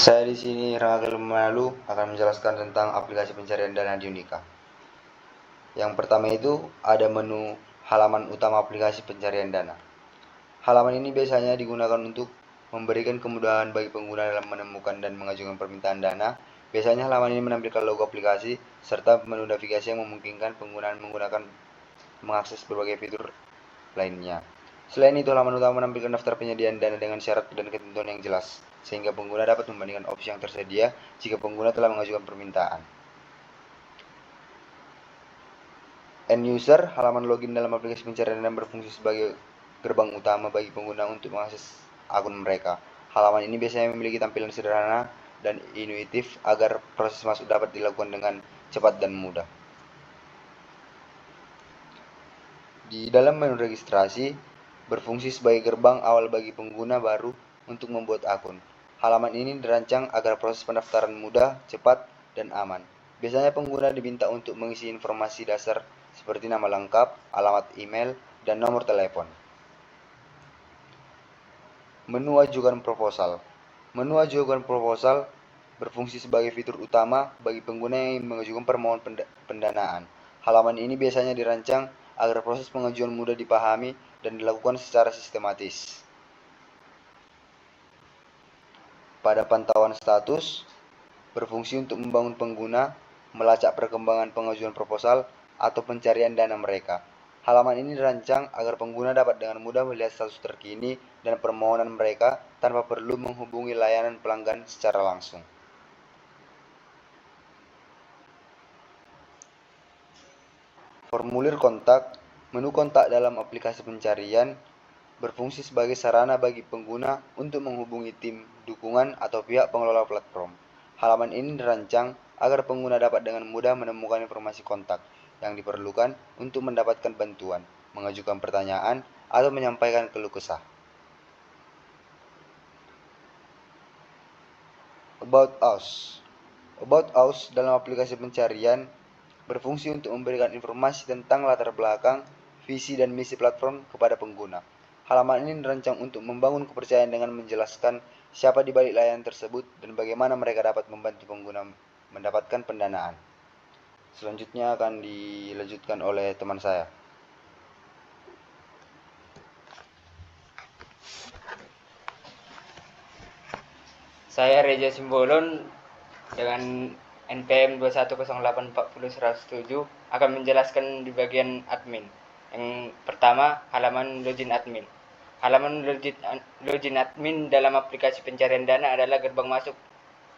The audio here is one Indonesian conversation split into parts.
Saya di sini Rangga Malu akan menjelaskan tentang aplikasi pencarian dana di Unika. Yang pertama itu ada menu halaman utama aplikasi pencarian dana. Halaman ini biasanya digunakan untuk memberikan kemudahan bagi pengguna dalam menemukan dan mengajukan permintaan dana. Biasanya halaman ini menampilkan logo aplikasi serta menu navigasi yang memungkinkan penggunaan mengakses berbagai fitur lainnya. Selain itu, halaman utama menampilkan daftar penyediaan dana dengan syarat dan ketentuan yang jelas, sehingga pengguna dapat membandingkan opsi yang tersedia jika pengguna telah mengajukan permintaan. End user, halaman login dalam aplikasi pencarian dana berfungsi sebagai gerbang utama bagi pengguna untuk mengakses akun mereka. Halaman ini biasanya memiliki tampilan sederhana dan intuitif agar proses masuk dapat dilakukan dengan cepat dan mudah. Di dalam menu registrasi, berfungsi sebagai gerbang awal bagi pengguna baru untuk membuat akun. Halaman ini dirancang agar proses pendaftaran mudah, cepat, dan aman. Biasanya pengguna diminta untuk mengisi informasi dasar seperti nama lengkap, alamat email, dan nomor telepon. Menu ajukan proposal. Menu ajukan proposal berfungsi sebagai fitur utama bagi pengguna yang mengajukan permohonan pendanaan. Halaman ini biasanya dirancang agar proses pengajuan mudah dipahami dan dilakukan secara sistematis. Pada pantauan status, berfungsi untuk membangun pengguna, melacak perkembangan pengajuan proposal, atau pencarian dana mereka. Halaman ini dirancang agar pengguna dapat dengan mudah melihat status terkini dan permohonan mereka tanpa perlu menghubungi layanan pelanggan secara langsung. Formulir kontak. Menu kontak dalam aplikasi pencarian berfungsi sebagai sarana bagi pengguna untuk menghubungi tim dukungan atau pihak pengelola platform. Halaman ini dirancang agar pengguna dapat dengan mudah menemukan informasi kontak yang diperlukan untuk mendapatkan bantuan, mengajukan pertanyaan, atau menyampaikan keluh kesah. About Us. About Us dalam aplikasi pencarian berfungsi untuk memberikan informasi tentang latar belakang, visi, dan misi platform kepada pengguna. Halaman ini dirancang untuk membangun kepercayaan dengan menjelaskan siapa di balik layanan tersebut dan bagaimana mereka dapat membantu pengguna mendapatkan pendanaan. Selanjutnya akan dilanjutkan oleh teman saya. Saya Reja Simbolon dengan NPM 210840107 akan menjelaskan di bagian admin. Yang pertama, halaman login admin. Halaman login admin dalam aplikasi pencarian dana adalah gerbang masuk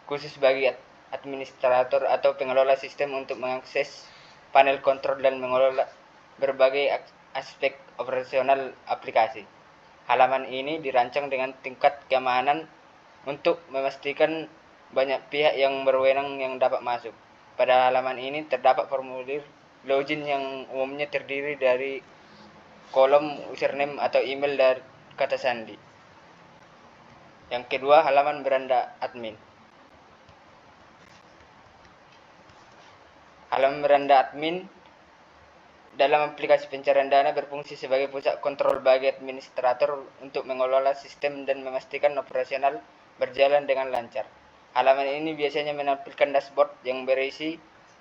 khusus bagi administrator atau pengelola sistem untuk mengakses panel kontrol dan mengelola berbagai aspek operasional aplikasi. Halaman ini dirancang dengan tingkat keamanan untuk memastikan banyak pihak yang berwenang yang dapat masuk. Pada halaman ini terdapat formulir login yang umumnya terdiri dari kolom username atau email dan kata sandi. Yang kedua, halaman beranda admin. Halaman beranda admin dalam aplikasi pencarian dana berfungsi sebagai pusat kontrol bagi administrator untuk mengelola sistem dan memastikan operasional berjalan dengan lancar. Halaman ini biasanya menampilkan dashboard yang berisi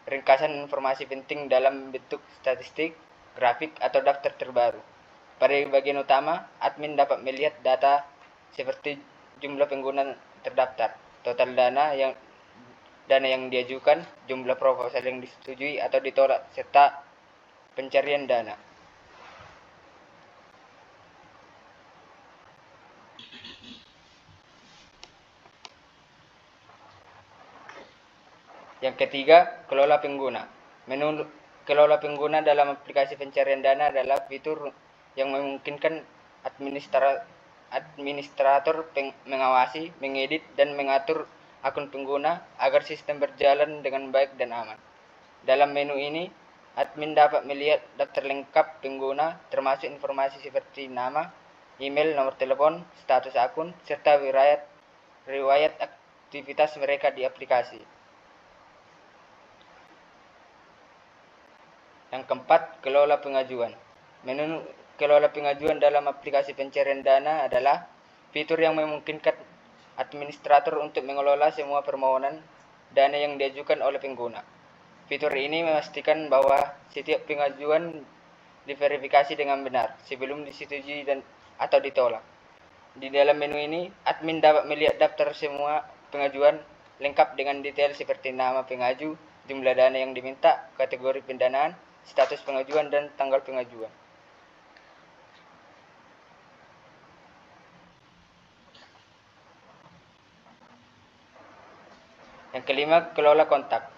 ringkasan informasi penting dalam bentuk statistik, grafik, atau daftar terbaru. Pada bagian utama, admin dapat melihat data seperti jumlah pengguna terdaftar, total dana yang diajukan, jumlah proposal yang disetujui atau ditolak, serta pencarian dana. Yang ketiga, kelola pengguna. Menu kelola pengguna dalam aplikasi pencarian dana adalah fitur yang memungkinkan administrator mengawasi, mengedit, dan mengatur akun pengguna agar sistem berjalan dengan baik dan aman. Dalam menu ini, admin dapat melihat daftar lengkap pengguna termasuk informasi seperti nama, email, nomor telepon, status akun, serta riwayat aktivitas mereka di aplikasi. Yang keempat, kelola pengajuan. Menu kelola pengajuan dalam aplikasi pencarian dana adalah fitur yang memungkinkan administrator untuk mengelola semua permohonan dana yang diajukan oleh pengguna. Fitur ini memastikan bahwa setiap pengajuan diverifikasi dengan benar sebelum disetujui atau ditolak. Di dalam menu ini, admin dapat melihat daftar semua pengajuan lengkap dengan detail seperti nama pengaju, jumlah dana yang diminta, kategori pendanaan, status pengajuan, dan tanggal pengajuan. Yang kelima, kelola kontak.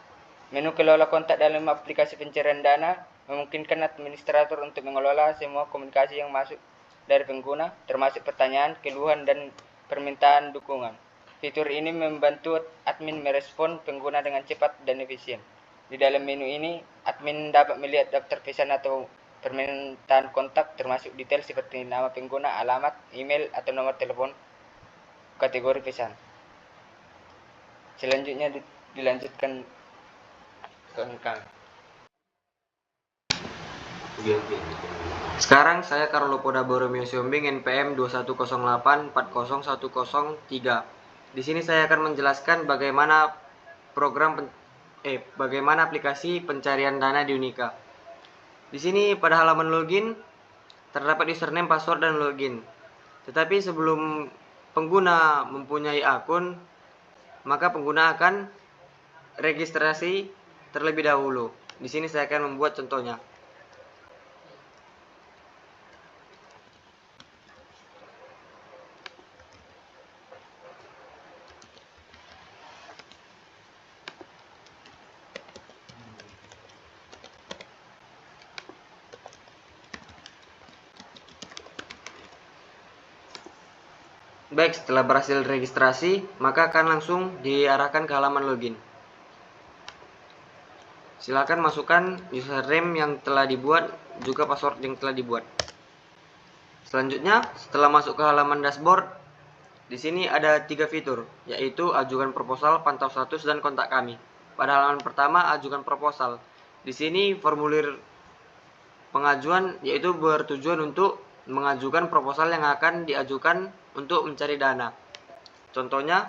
Menu kelola kontak dalam aplikasi pencarian dana memungkinkan administrator untuk mengelola semua komunikasi yang masuk dari pengguna, termasuk pertanyaan, keluhan, dan permintaan dukungan. Fitur ini membantu admin merespon pengguna dengan cepat dan efisien. Di dalam menu ini, admin dapat melihat daftar pesan atau permintaan kontak termasuk detail seperti nama pengguna, alamat, email, atau nomor telepon, kategori pesan. Selanjutnya dilanjutkan ke Sekarang saya Carlo Podaboro Siombing NPM 2108401003. Di sini saya akan menjelaskan bagaimana bagaimana aplikasi pencarian dana di Unika. Di sini pada halaman login terdapat username, password, dan login. Tetapi sebelum pengguna mempunyai akun, maka pengguna akan registrasi terlebih dahulu. Di sini saya akan membuat contohnya. Baik, setelah berhasil registrasi, maka akan langsung diarahkan ke halaman login. Silakan masukkan username yang telah dibuat, juga password yang telah dibuat. Selanjutnya, setelah masuk ke halaman dashboard, di sini ada 3 fitur, yaitu ajukan proposal, pantau status, dan kontak kami. Pada halaman pertama, ajukan proposal. Di sini formulir pengajuan yaitu bertujuan untuk mengajukan proposal yang akan diajukan untuk mencari dana. Contohnya,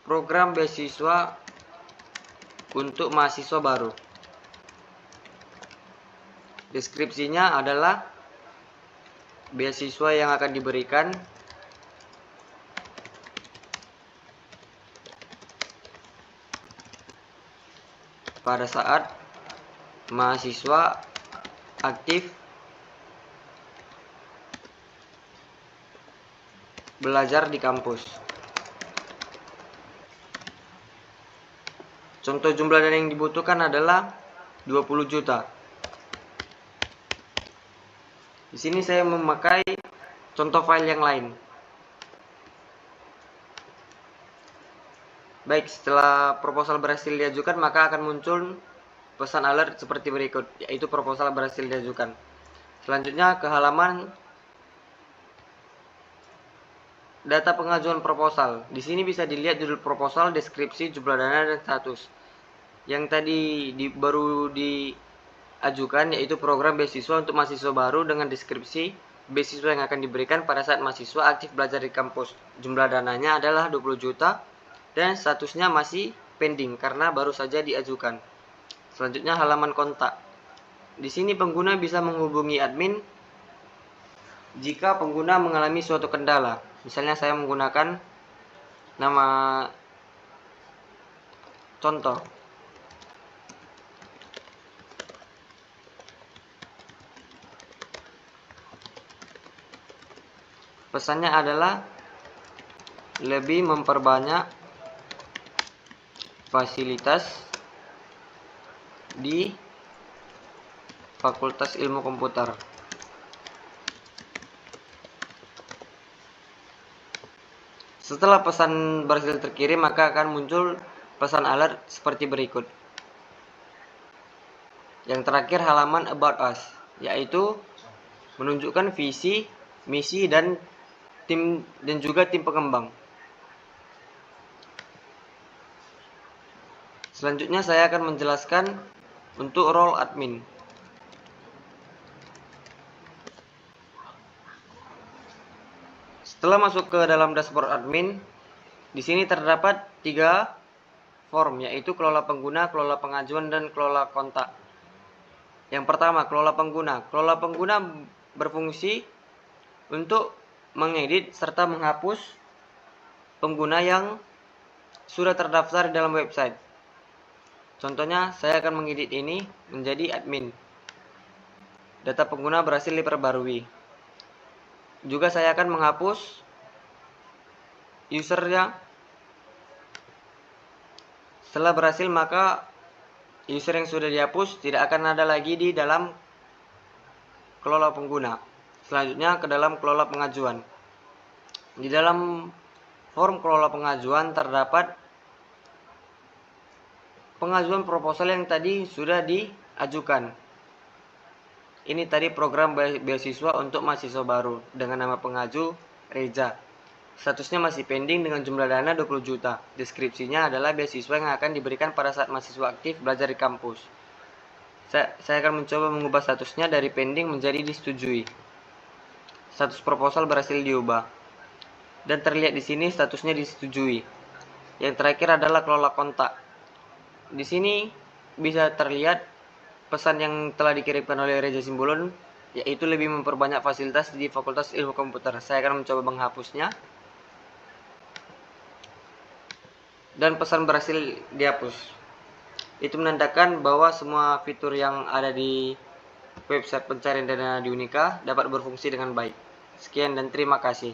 program beasiswa untuk mahasiswa baru. Deskripsinya adalah beasiswa yang akan diberikan pada saat mahasiswa aktif belajar di kampus. Contoh jumlah dana yang dibutuhkan adalah 20 juta. Di sini saya memakai contoh file yang lain. Baik, setelah proposal berhasil diajukan, maka akan muncul pesan alert seperti berikut, yaitu proposal berhasil diajukan. Selanjutnya ke halaman data pengajuan proposal. Di sini bisa dilihat judul proposal, deskripsi, jumlah dana, dan status. Yang tadi baru diajukan yaitu program beasiswa untuk mahasiswa baru dengan deskripsi beasiswa yang akan diberikan pada saat mahasiswa aktif belajar di kampus. Jumlah dananya adalah 20 juta dan statusnya masih pending karena baru saja diajukan. Selanjutnya halaman kontak. Di sini pengguna bisa menghubungi admin jika pengguna mengalami suatu kendala. Misalnya saya menggunakan nama contoh. Pesannya adalah lebih memperbanyak fasilitas di Fakultas Ilmu Komputer. Setelah pesan berhasil terkirim, maka akan muncul pesan alert seperti berikut. Yang terakhir halaman About Us, yaitu menunjukkan visi, misi, dan juga tim pengembang. Selanjutnya saya akan menjelaskan untuk role admin. Setelah masuk ke dalam dashboard admin, di sini terdapat 3 form, yaitu kelola pengguna, kelola pengajuan, dan kelola kontak. Yang pertama, kelola pengguna. Kelola pengguna berfungsi untuk mengedit serta menghapus pengguna yang sudah terdaftar di dalam website. Contohnya, saya akan mengedit ini menjadi admin. Data pengguna berhasil diperbarui. Juga saya akan menghapus usernya. Setelah berhasil, maka user yang sudah dihapus tidak akan ada lagi di dalam kelola pengguna. Selanjutnya ke dalam kelola pengajuan. Di dalam form kelola pengajuan terdapat pengajuan proposal yang tadi sudah diajukan. Ini tadi program beasiswa untuk mahasiswa baru dengan nama pengaju Reza. Statusnya masih pending dengan jumlah dana 20 juta. Deskripsinya adalah beasiswa yang akan diberikan pada saat mahasiswa aktif belajar di kampus. Saya akan mencoba mengubah statusnya dari pending menjadi disetujui. Status proposal berhasil diubah. Dan terlihat di sini statusnya disetujui. Yang terakhir adalah kelola kontak. Di sini bisa terlihat pesan yang telah dikirimkan oleh Reza Simbolon, yaitu lebih memperbanyak fasilitas di Fakultas Ilmu Komputer. Saya akan mencoba menghapusnya. Dan pesan berhasil dihapus. Itu menandakan bahwa semua fitur yang ada di website pencarian dana di Unika dapat berfungsi dengan baik. Sekian dan terima kasih.